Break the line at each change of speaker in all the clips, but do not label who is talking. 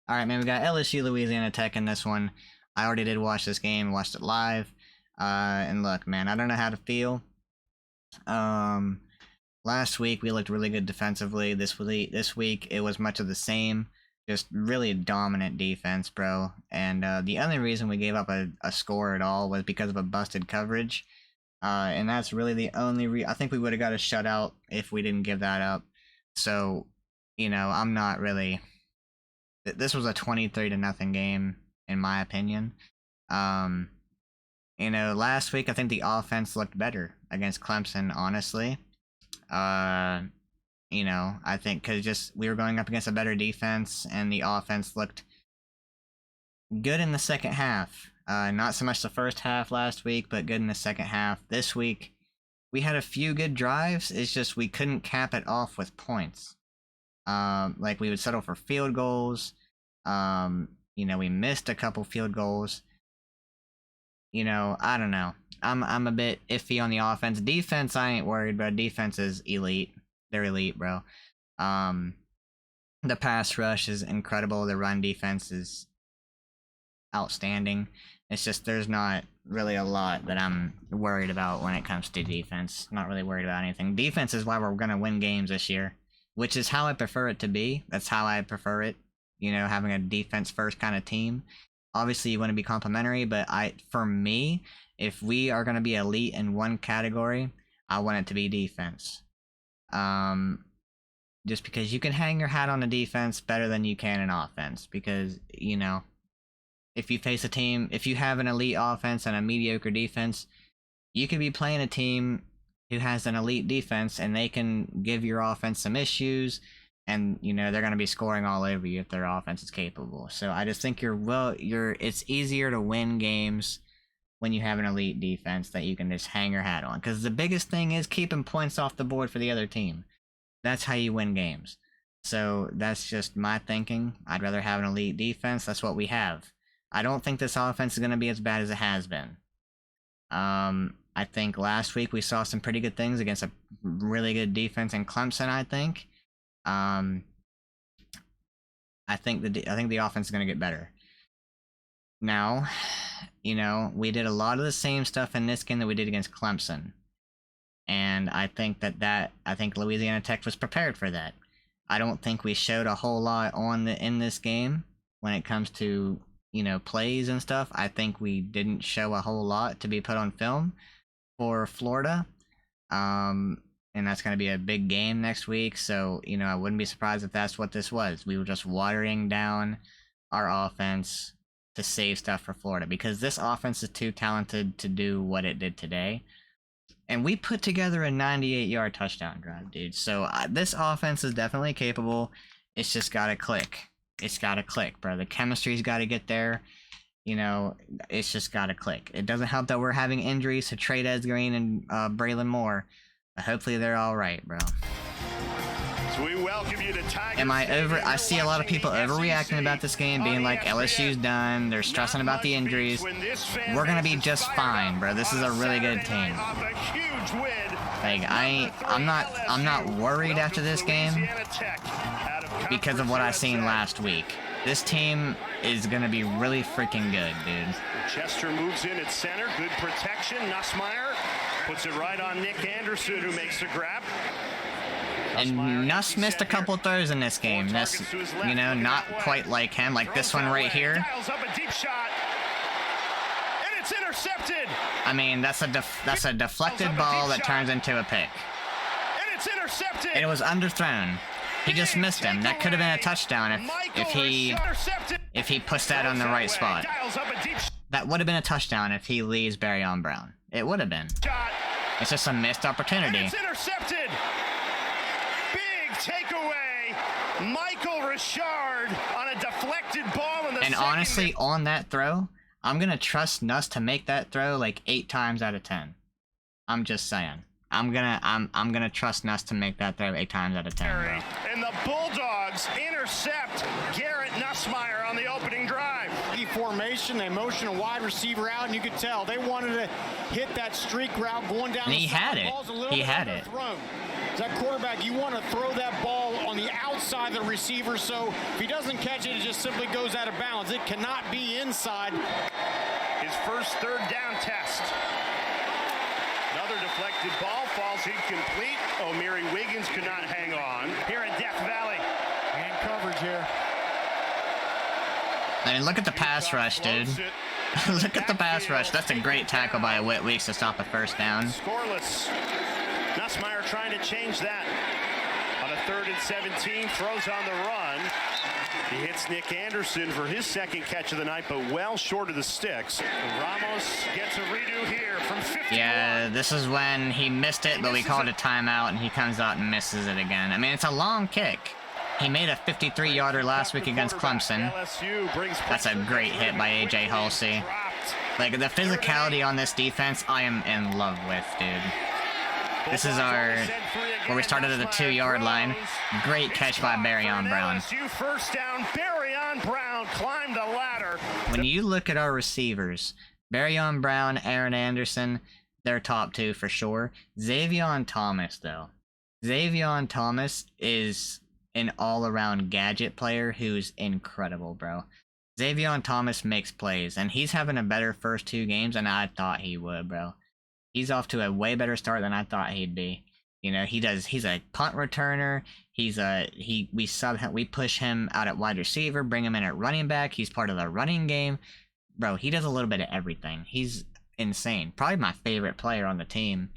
Alright, man, we got LSU Louisiana Tech in this one. I already did watch this game, watched it live. And look, man, I don't know how to feel. Last week we looked really good defensively. This week it was much of the same. Just really dominant defense, bro. And the only reason we gave up a score at all was because of a busted coverage. And that's really the only I think we would have got a shutout if we didn't give that up. So, you know, I'm not really... This was a 23-0 game, in my opinion. You know, last week I think the offense looked better against Clemson, honestly. You know, I think because just we were going up against a better defense, and the offense looked good in the second half. Not so much the first half last week, but good in the second half. This week, we had a few good drives. It's just we couldn't cap it off with points. Like we would settle for field goals. You know, we missed a couple field goals. You know, I don't know. I'm a bit iffy on the offense. Defense, I ain't worried, bro. Defense is elite. They're elite, bro. The pass rush is incredible. The run defense is outstanding. It's just there's not really a lot that I'm worried about when it comes to defense. Not really worried about anything. Defense is why we're gonna win games this year, which is how I prefer it to be. That's how I prefer it. You know, having a defense first kind of team. Obviously, you want to be complimentary, but for me, if we are going to be elite in one category, I want it to be defense. Just because you can hang your hat on the defense better than you can in offense. Because, you know, if you face a team, if you have an elite offense and a mediocre defense, you could be playing a team who has an elite defense and they can give your offense some issues. And, you know, they're going to be scoring all over you if their offense is capable. So I just think it's easier to win games when you have an elite defense that you can just hang your hat on. Because the biggest thing is keeping points off the board for the other team. That's how you win games. So that's just my thinking. I'd rather have an elite defense. That's what we have. I don't think this offense is going to be as bad as it has been. I think last week we saw some pretty good things against a really good defense in Clemson, I think. I think the offense is going to get better. Now, you know, we did a lot of the same stuff in this game that we did against Clemson. And I think I think Louisiana Tech was prepared for that. I don't think we showed a whole lot in this game when it comes to, you know, plays and stuff. I think we didn't show a whole lot to be put on film for Florida. And that's going to be a big game next week, so, you know, I wouldn't be surprised if that's what this was. We were just watering down our offense to save stuff for Florida, because this offense is too talented to do what it did today. And we put together a 98-yard touchdown drive, dude. So this offense is definitely capable. It's just got to click. It's got to click, bro. The chemistry's got to get there. You know, it's just got to click. It doesn't help that we're having injuries to Trey Green and Braylon Moore. Hopefully they're all right, bro.
So we welcome you to Tiger
Am I over? I see a lot of people overreacting about this game, being like, LSU's done. They're stressing about the injuries. We're gonna be just fine, bro. This is a really good team. Like I'm not worried after this game because of what I seen last week. This team is gonna be really freaking good, dude.
Chester moves in at center. Good protection. Nussmeier puts it right on Nick Anderson, who makes the grab.
And Nuss missed a couple throws in this game. Nuss, you know, not quite like him. Like this one right here.
Dials up a deep shot, and it's intercepted.
I mean, that's a deflected ball that turns into a pick.
And it's intercepted.
And it was underthrown. He just missed him. That could have been a touchdown if he pushed that on the right spot. That would have been a touchdown if he leaves Barryon Brown. It would have been. It's just a missed opportunity.
And it's intercepted. Big takeaway. Michael Richard on a deflected ball in the
And honestly, on that throw, I'm gonna trust Nuss to make that throw like 8 times out of 10. I'm just saying. I'm gonna trust Nuss to make that throw 8 times out of 10, bro.
And the Bulldogs intercept Garrett Nussmeier on the opening drive.
Formation, they motion a wide receiver out, and you could tell they wanted to hit that streak route going down.
And he had it. He had it.
As that quarterback, you want to throw that ball on the outside of the receiver, so if he doesn't catch it, it just simply goes out of bounds. It cannot be inside.
His first third down test. Another deflected ball falls incomplete. O'Meary Wiggins could not hang on here in Death Valley.
And coverage here.
I mean, look at the pass rush, dude. Look at the pass rush. That's a great tackle by Whit Weeks to stop a first down.
Scoreless. Nussmeier trying to change that. On a 3rd and 17, throws on the run. He hits Nick Anderson for his second catch of the night, but well short of the sticks. Ramos gets a redo here from 50.
Yeah, this is when he missed it, but we called a timeout, and he comes out and misses it again. I mean, it's a long kick. He made a 53-yarder last week against Clemson. That's a great hit by A.J. Halsey. Like, the physicality on this defense, I am in love with, dude. This is where we started at the 2-yard line. Great catch by Barryon Brown.
First down, Barryon Brown climbed the ladder.
When you look at our receivers, Barryon Brown, Aaron Anderson, they're top 2 for sure. Xavion Thomas, though. Xavion Thomas is an all-around gadget player who's incredible, bro. Xavion Thomas makes plays, and he's having a better first 2 games than I thought he would, bro. He's off to a way better start than I thought he'd be. You know, he's a punt returner. We push him out at wide receiver, bring him in at running back. He's part of the running game. Bro, he does a little bit of everything. He's insane. Probably my favorite player on the team.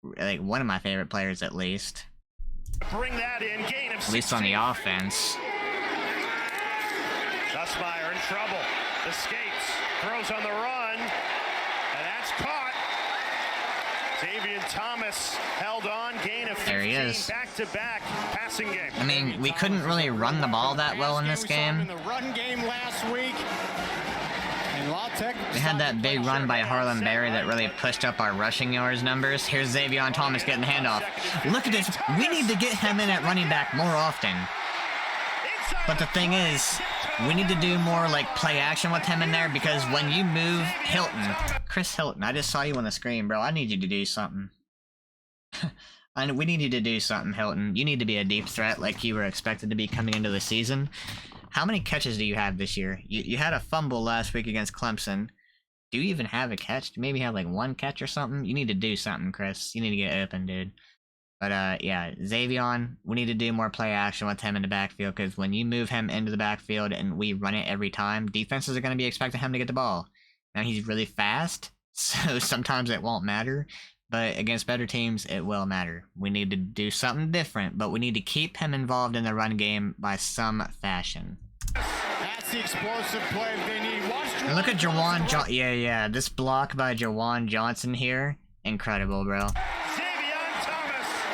Like, one of my favorite players, at least.
Bring that in, gain of 16.
At least on the offense.
Nussmeier in trouble. Escapes. Throws on the run. And that's caught. Xavion Thomas held on, gain of 15.
There he is.
Back-to-back passing game.
I mean, we couldn't really run the ball that well in this game.
In the run game last week.
We had that big run by Harlan Berry that really pushed up our rushing yards numbers. Here's Xavion Thomas getting the handoff. Look at this. We need to get him in at running back more often. But the thing is, we need to do more like play action with him in there, because when you move Hilton, Chris Hilton, I just saw you on the screen, bro. I need you to do something. We need you to do something, Hilton. You need to be a deep threat like you were expected to be coming into the season. How many catches do you have this year? You had a fumble last week against Clemson. Do you even have a catch? Maybe have like 1 catch or something? You need to do something, Chris. You need to get open, dude. But yeah, Xavion, we need to do more play action with him in the backfield, because when you move him into the backfield and we run it every time, defenses are going to be expecting him to get the ball. Now, he's really fast, so sometimes it won't matter. But against better teams, it will matter. We need to do something different, but we need to keep him involved in the run game by some fashion.
That's the explosive play they need.
And look at Jawan Johnson. Yeah. This block by Jawan Johnson here. Incredible, bro.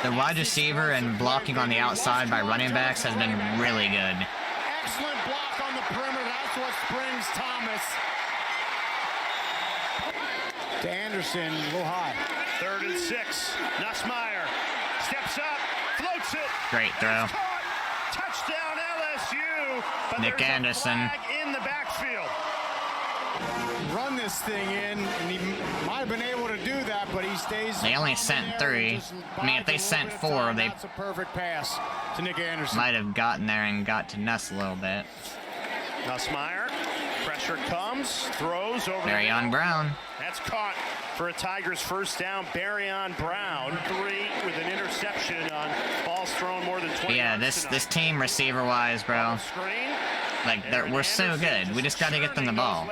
The wide receiver and blocking on the outside by running backs has been really good.
Excellent block on the perimeter. That's what springs Thomas. To Anderson, a little high.
3rd and 6. Nussmeier steps up, floats it.
Great throw.
Touchdown LSU. But
Nick Anderson.
In the backfield.
Run this thing in, and he might have been able to do that, but he stays.
They only sent 3. I mean, if they sent 4, they
That's a perfect pass to Nick Anderson.
might have gotten there and got to Nuss a little bit.
Nussmeier, pressure comes, throws over.
Barryon Brown.
That's caught for a Tigers first down. Barryon Brown, 3 with an interception on balls thrown more than 20.
Yeah, this team receiver-wise, bro.
Screen.
Like, we're so good. We just got to get them the ball.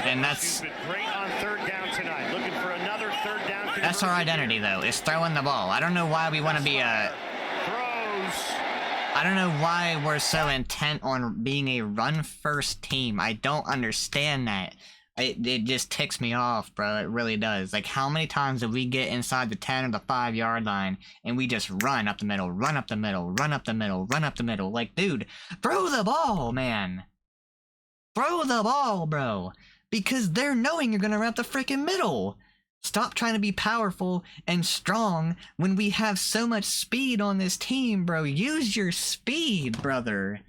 And that's
Great on 3rd down tonight. Looking for another 3rd down.
that's our identity, though, is throwing the ball. I don't know why we want to be a... I don't know why we're so intent on being a run-first team. I don't understand that. It just ticks me off, bro. It really does. Like, how many times do we get inside the 10 or the 5-yard line and we just run up the middle, run up the middle, run up the middle, run up the middle? Like, dude, throw the ball, man. Throw the ball, bro. Because they're knowing you're gonna run up the freaking middle. Stop trying to be powerful and strong when we have so much speed on this team, bro. Use your speed, brother.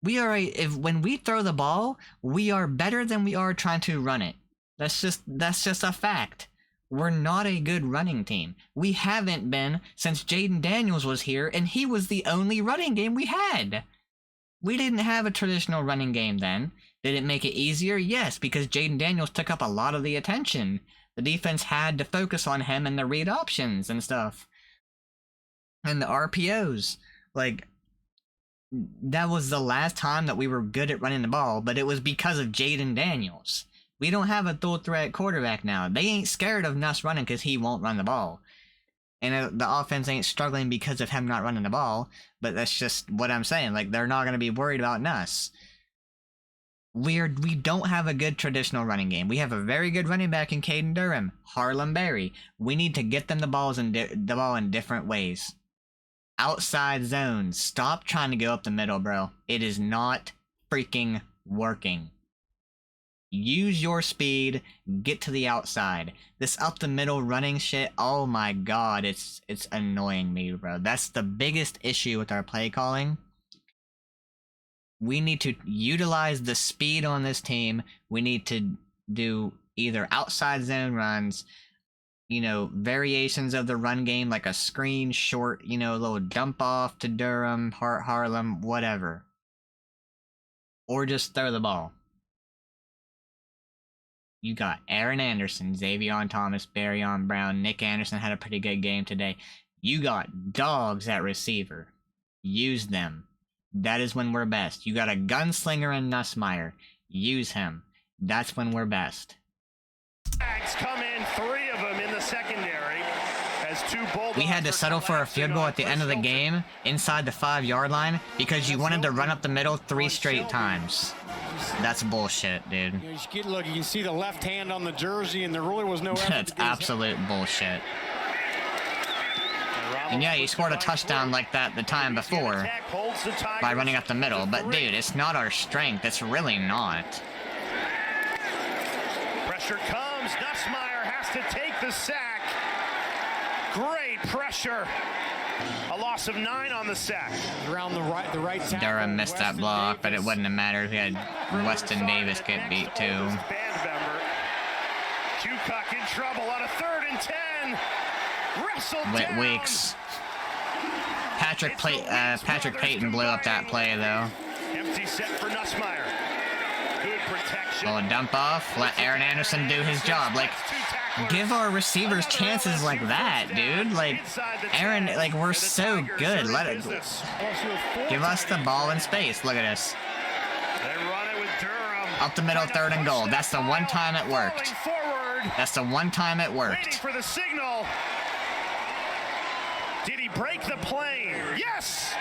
When we throw the ball, we are better than we are trying to run it. That's just a fact. We're not a good running team. We haven't been since Jaden Daniels was here, and he was the only running game we had. We didn't have a traditional running game then. Did it make it easier? Yes, because Jaden Daniels took up a lot of the attention. The defense had to focus on him and the read options and stuff. And the RPOs. Like, that was the last time that we were good at running the ball, but it was because of Jaden Daniels. We don't have a dual threat quarterback now. They ain't scared of us running because he won't run the ball. And the offense ain't struggling because of him not running the ball, but that's just what I'm saying. Like, they're not going to be worried about us. We don't have a good traditional running game. We have a very good running back in Caden Durham, Harlem Berry. We need to get them the ball in different ways. Outside zones. Stop trying to go up the middle, bro. It is not freaking working. Use your speed, get to the outside. This up the middle running shit, oh my god, it's annoying me, bro. That's the biggest issue with our play calling. We need to utilize the speed on this team. We need to do either outside zone runs, you know, variations of the run game, like a screen short, you know, a little dump off to Durham, Harlem, whatever. Or just throw the ball. You got Aaron Anderson, Xavion Thomas, Barryon Brown, Nick Anderson had a pretty good game today. You got dogs at receiver. Use them. That is when we're best. You got a gunslinger in Nussmeier. Use him. That's when we're best.
Tags come in, 3 of them in the secondary. As 2 Bulldogs
we had to settle for a field goal at the end of the game inside the 5-yard line because you wanted to run up the middle 3 straight times. That's bullshit, dude.
Look, you can see the left hand on the jersey, and there really was no effort.
That's absolute bullshit. And yeah, you scored a touchdown like that the time before by running up the middle, but dude, it's not our strength. It's really not.
Pressure comes. Nussmeier has to take the sack. Great pressure. A loss of 9 on the sack.
Around the right tackle.
Durham missed that block, but it wouldn't have mattered if he had Weston Davis get beat too.
Band member. Cucock in trouble on a 3rd and 10. Wrestled down.
Weeks. Patrick Payton blew up that play though.
Empty set for Nussmeier. Good protection.
Little dump off. Let Aaron Anderson do his job. Like, give our receivers chances like that, dude. Like, Aaron, like, we're so good. Let it. Give us the ball in space. Look at us.
They run it with Durham.
Up the middle, 3rd and goal. That's the one time it worked. That's the one time it worked.
Waiting for the signal. Did he break the plane? Yes!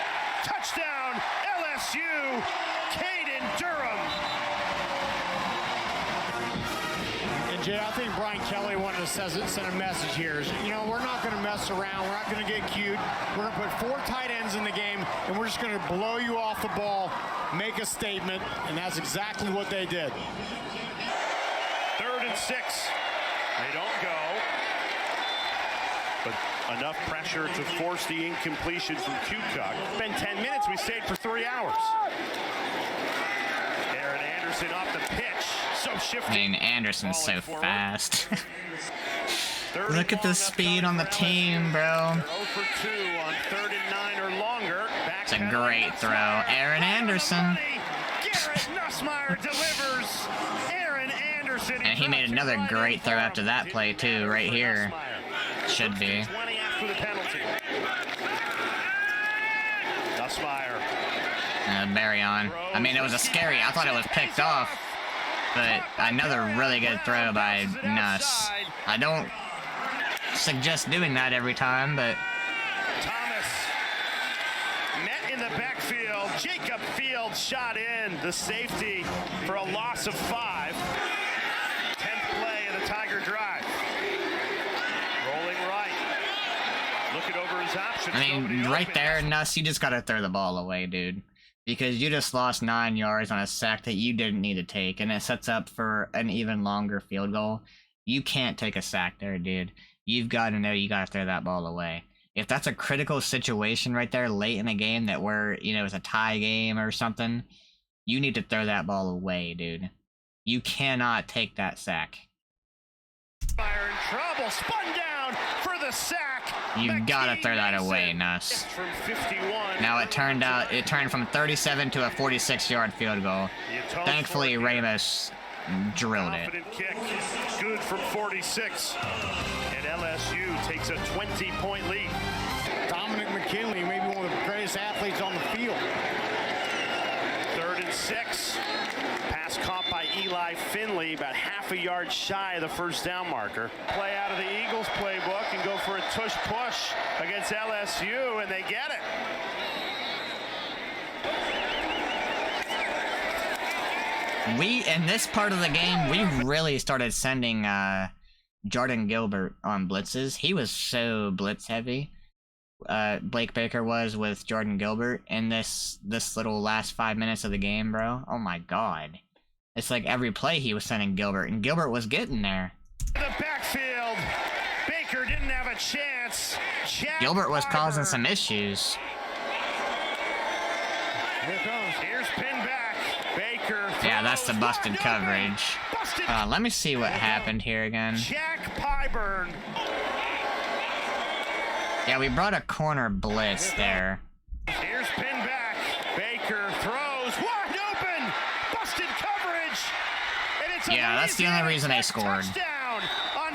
Touchdown, LSU, Caden Durham.
And Jay, I think Brian Kelly wanted to send a message here. You know, we're not going to mess around. We're not going to get cute. We're going to put 4 tight ends in the game, and we're just going to blow you off the ball, make a statement, and that's exactly what they did.
3rd and 6. They don't go. But enough pressure to force the incompletion from Cucock. It's been 10 minutes. We stayed for 3 hours. Aaron Anderson off the pitch. So shifty.
I mean, Anderson's so fast. Look at the speed on the team, bro.
0 for 2 on 3rd and 9 or longer.
It's a great throw. Aaron Anderson.
Garrett Nussmeier delivers. Aaron Anderson.
And he made another great throw after that play, too, right here. Should be.
20 after the penalty. Nussmeier.
Barryon. I mean, it was a scary. I thought it was picked off. But another really good throw by Nuss. I don't suggest doing that every time, but...
Thomas met in the backfield. Jacob Fields shot in the safety for a loss of 5. 10th play of the Tiger drive. Rolling right. Looking over his options.
I mean, right there, Nuss, you just gotta throw the ball away, dude. Because you just lost 9 yards on a sack that you didn't need to take, and it sets up for an even longer field goal. You can't take a sack there, dude. You've got to know you got to throw that ball away. If that's a critical situation right there late in a game that we're, you know, it's a tie game or something, you need to throw that ball away, dude. You cannot take that sack.
Fire in trouble. Spun down for the sack.
You gotta throw that away, Nuss.
From 51.
Now it turned from 37 to a 46-yard field goal. Thankfully, Ramos drilled it.
Confident kick, good from 46. And LSU takes a 20-point lead.
Dominic McKinley, maybe one of the greatest athletes on the field.
3rd and 6. Pass caught by Eli Finley, about half a yard shy of the first down marker. Play out of the Eagles playbook and go for a tush push against LSU, and they get it.
In this part of the game, we really started sending Jordan Gilbert on blitzes. He was so blitz heavy. Blake Baker was with Jordan Gilbert in this little last 5 minutes of the game, bro. Oh my god. It's like every play he was sending Gilbert, and Gilbert was getting there.
The backfield. Baker didn't have a chance.
Gilbert was causing some issues.
Here it comes.
Here's pin back. Baker.
Yeah, that's the busted coverage. Let me see what happened here again.
Jack Pyburn.
Yeah, we brought a corner blitz there.
Here's pin back. Baker throws wide open. Busted coverage. And it's
Yeah, that's the only reason they scored.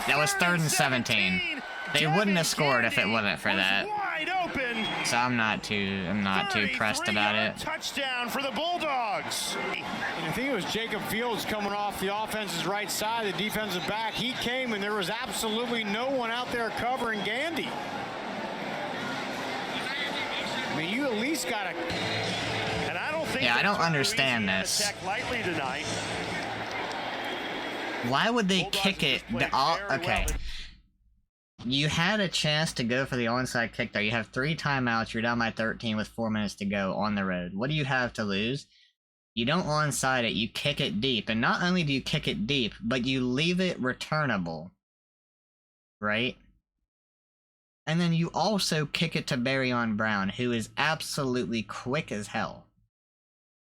That was 3rd and 17. They wouldn't have scored if it wasn't for that.
Wide open.
So I'm not too pressed about it.
Touchdown for the Bulldogs.
And I think it was Jacob Fields coming off the offense's right side, the defensive back. He came, and there was absolutely no one out there covering Gandy. I mean, you at least got to...
And I don't think
Yeah, I don't understand this.
Lightly tonight.
Why would they kick it? Okay. You had a chance to go for the onside kick there. You have 3 timeouts. You're down by 13 with 4 minutes to go on the road. What do you have to lose? You don't onside it. You kick it deep. And not only do you kick it deep, but you leave it returnable. Right? And then you also kick it to Barryon Brown, who is absolutely quick as hell.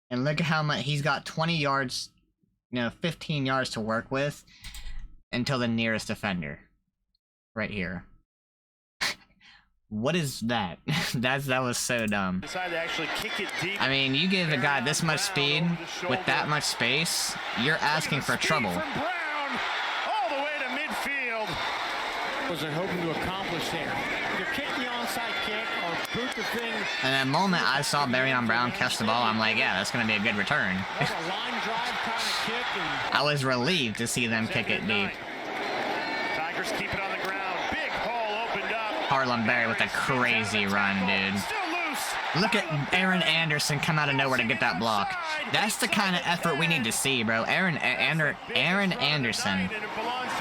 And look at how much he's got 20 yards, 15 yards to work with until the nearest defender. Right here. What is that? That was so dumb.
Decided to actually kick it deep.
I mean, you give a guy this much speed with that much space, you're asking for trouble.
From Brown, all the way to midfield.
Was it hoping to accomplish there? Either kick the onside kick or boot the thing.
And the moment I saw Barryon Brown catch the ball, I'm like, yeah, that's going to be a good return.
Like a line drive kind of kick. And
I was relieved to see them kick it deep.
Tigers keep it on the ground. Big hole opened up.
Harlem Berry with a crazy run, dude.
Still loose.
Look at Aaron Anderson come out of nowhere to get that block. That's the kind of effort we need to see, bro. Aaron Anderson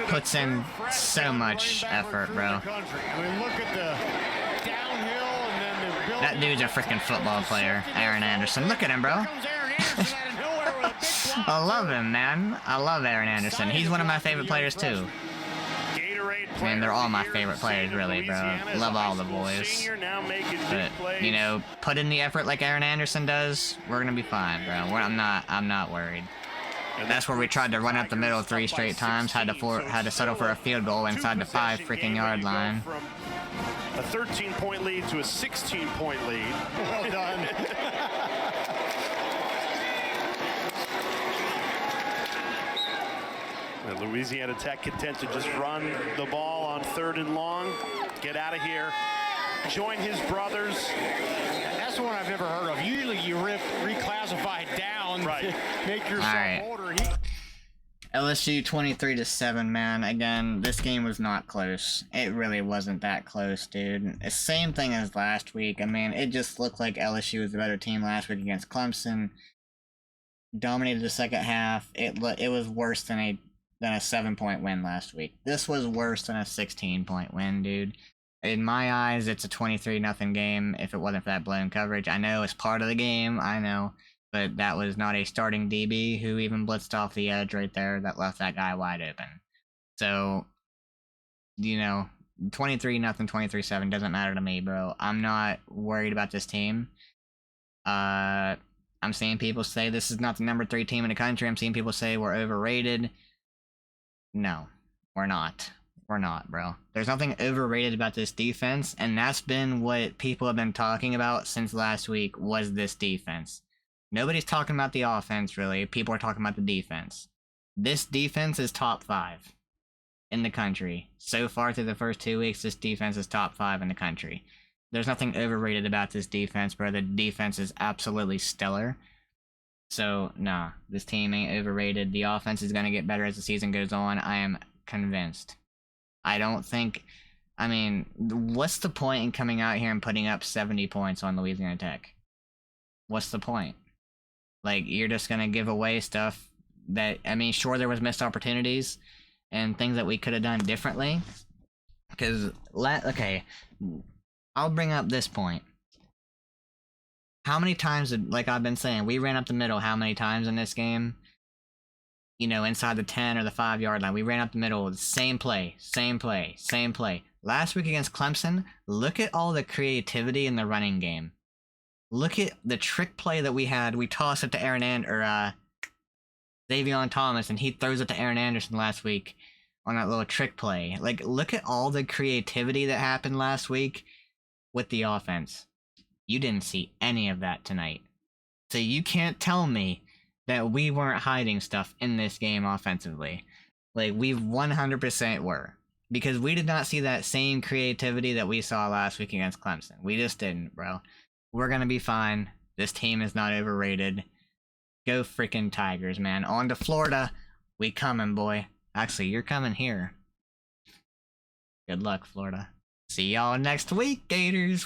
puts in so much effort, bro.
I mean, look at the downhill and then the build.
That dude's a freaking football player, Aaron Anderson. Look at him, bro.
Comes Aaron Anderson out of nowhere with a big block.
I love him, man. I love Aaron Anderson. He's one of my favorite players, too. Man, they're all my favorite players, really, bro. Love all the boys. But, put in the effort like Aaron Anderson does, we're gonna be fine, bro. I'm not worried. That's where we tried to run up the middle 3 straight times, had to settle for a field goal inside the 5 freaking yard line.
A 13-point lead to a 16-point lead.
Well done.
The Louisiana Tech content to just run the ball on 3rd and long. Get out of here. Join his brothers.
That's the one I've never heard of. Usually you reclassify down to make yourself older.
LSU 23-7, man. Again, this game was not close. It really wasn't that close, dude. The same thing as last week. I mean, it just looked like LSU was the better team last week against Clemson. Dominated the second half. It was worse than a 7-point win last week. This was worse than a 16-point win, dude. In my eyes, it's a 23-0 game if it wasn't for that blown coverage. I know it's part of the game, I know, but that was not a starting DB who even blitzed off the edge right there that left that guy wide open. So, 23-0, 23-7 doesn't matter to me, bro. I'm not worried about this team. I'm seeing people say this is not the number 3 team in the country. I'm seeing people say we're overrated. No, we're not. We're not, bro. There's nothing overrated about this defense, and that's been what people have been talking about since last week, was this defense. Nobody's talking about the offense, really. People are talking about the defense. This defense is top 5 in the country. So far through the first 2 weeks, this defense is top 5 in the country. There's nothing overrated about this defense, bro. The defense is absolutely stellar. So, nah, this team ain't overrated. The offense is going to get better as the season goes on. I am convinced. I don't think... I mean, what's the point in coming out here and putting up 70 points on Louisiana Tech? What's the point? Like, you're just going to give away stuff that... I mean, sure, there was missed opportunities and things that we could have done differently. Because, okay, I'll bring up this point. How many times, like I've been saying, we ran up the middle how many times in this game? You know, inside the 10 or the 5-yard line. We ran up the middle, same play, same play, same play. Last week against Clemson, look at all the creativity in the running game. Look at the trick play that we had. We tossed it to Xavier Thomas, and he throws it to Aaron Anderson last week on that little trick play. Like, look at all the creativity that happened last week with the offense. You didn't see any of that tonight. So you can't tell me that we weren't hiding stuff in this game offensively. Like, we 100% were. Because we did not see that same creativity that we saw last week against Clemson. We just didn't, bro. We're gonna be fine. This team is not overrated. Go freaking Tigers, man. On to Florida. We coming, boy. Actually, you're coming here. Good luck, Florida. See y'all next week, Gators.